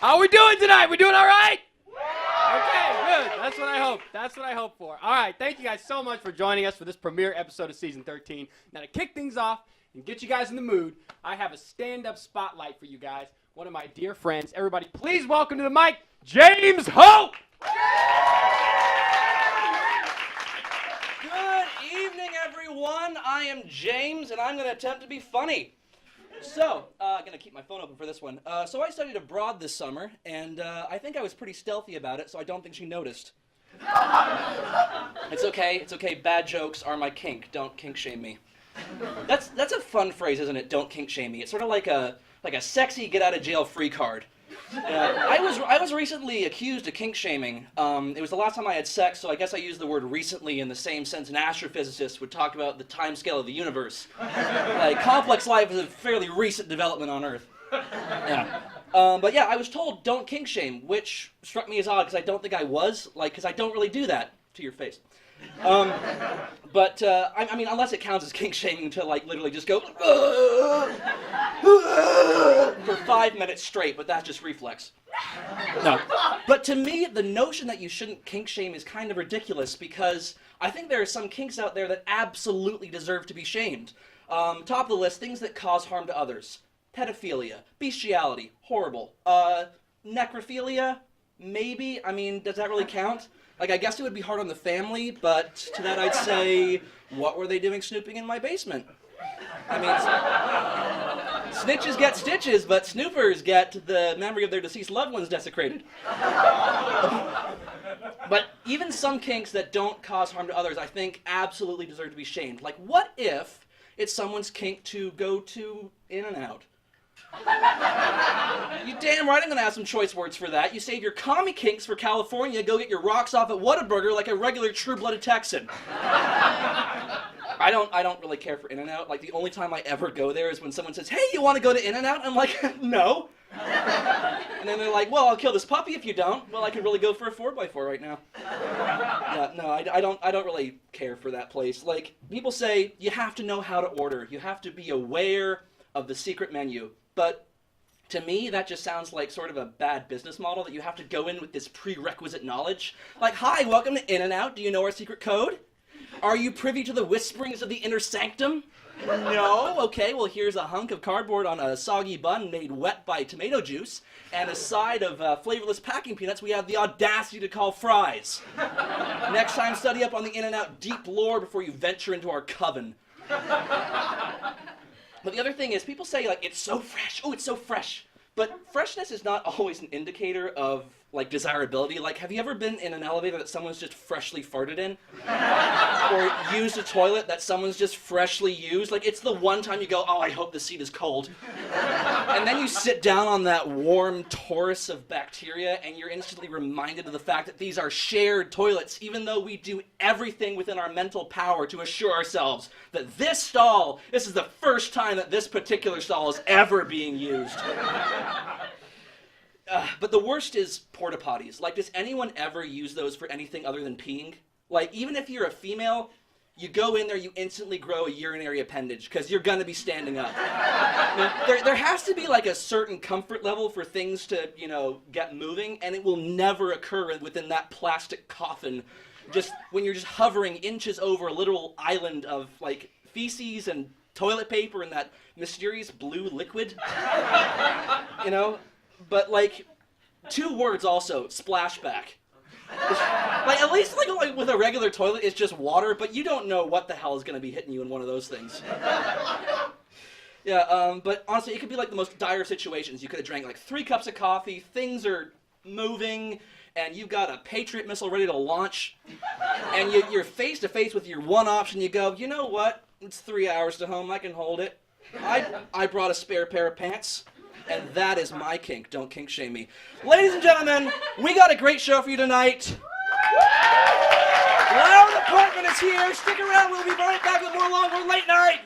How are we doing tonight? We doing all right? Okay, good. That's what I hope. That's what I hope for. All right, thank you guys so much for joining us for this premiere episode of Season 13. Now, to kick things off and get you guys in the mood, I have a stand-up spotlight for you guys. One of my dear friends. Everybody, please welcome to the mic, James Hope! Good evening, everyone. I am James, and I'm going to attempt to be funny. So, I'm going to keep my phone open for this one. So I studied abroad this summer, and I think I was pretty stealthy about it, so I don't think she noticed. It's okay. Bad jokes are my kink. Don't kink shame me. That's a fun phrase, isn't it? Don't kink shame me. It's sort of like a sexy get out of jail free card. I was recently accused of kink shaming. It was the last time I had sex, so I guess I used the word recently in the same sense an astrophysicist would talk about the timescale of the universe. Like, complex life is a fairly recent development on Earth. Yeah. But yeah, I was told don't kink shame, which struck me as odd because I don't think I was, because I don't really do that to your face. But I mean, unless it counts as kink shaming to literally just go for 5 minutes straight, but that's just reflex. No. But to me, the notion that you shouldn't kink shame is kind of ridiculous because I think there are some kinks out there that absolutely deserve to be shamed. Top of the list, things that cause harm to others. Pedophilia, bestiality, horrible. Necrophilia, maybe. I mean, does that really count? I guess it would be hard on the family, but to that I'd say, what were they doing snooping in my basement? I mean, snitches get stitches, but snoopers get the memory of their deceased loved ones desecrated. But even some kinks that don't cause harm to others, I think absolutely deserve to be shamed. Like, what if it's someone's kink to go to In-N-Out? You damn right I'm gonna have some choice words for that. You save your commie kinks for California, go get your rocks off at Whataburger like a regular true-blooded Texan. I don't really care for In-N-Out. Like, the only time I ever go there is when someone says, hey, you want to go to In-N-Out? I'm like, no. And then they're like, well, I'll kill this puppy if you don't. Well, I could really go for a 4x4 right now. Yeah, no, I don't really care for that place. Like, people say you have to know how to order. You have to be aware of the secret menu. But to me, that just sounds like sort of a bad business model that you have to go in with this prerequisite knowledge. Like, hi, welcome to In-N-Out. Do you know our secret code? Are you privy to the whisperings of the inner sanctum? No? Okay, well, here's a hunk of cardboard on a soggy bun made wet by tomato juice, and a side of flavorless packing peanuts we have the audacity to call fries. Next time, study up on the In-N-Out deep lore before you venture into our coven. But the other thing is, people say, it's so fresh. Oh, it's so fresh. But freshness is not always an indicator of, desirability. Have you ever been in an elevator that someone's just freshly farted in? Or used a toilet that someone's just freshly used? It's the one time you go, oh, I hope the seat is cold. And then you sit down on that warm torus of bacteria, and you're instantly reminded of the fact that these are shared toilets, even though we do everything within our mental power to assure ourselves that this is the first time that this particular stall is ever being used. But the worst is porta potties. Does anyone ever use those for anything other than peeing? Even if you're a female, you go in there, you instantly grow a urinary appendage because you're gonna be standing up. There has to be a certain comfort level for things to, get moving, and it will never occur within that plastic coffin. Just when you're just hovering inches over a literal island of feces and toilet paper and that mysterious blue liquid. But 2 words also, splashback. At least with a regular toilet, it's just water, but you don't know what the hell is going to be hitting you in one of those things. Yeah, but honestly, it could be the most dire situations. You could have drank 3 cups of coffee, things are moving, and you've got a Patriot missile ready to launch, and you're face to face with your one option. You go, you know what? It's 3 hours to home. I can hold it. I brought a spare pair of pants. And that is my kink. Don't kink shame me. Ladies and gentlemen, we got a great show for you tonight. Loud Apartment is here. Stick around. We'll be right back with more Longhorn Late Night.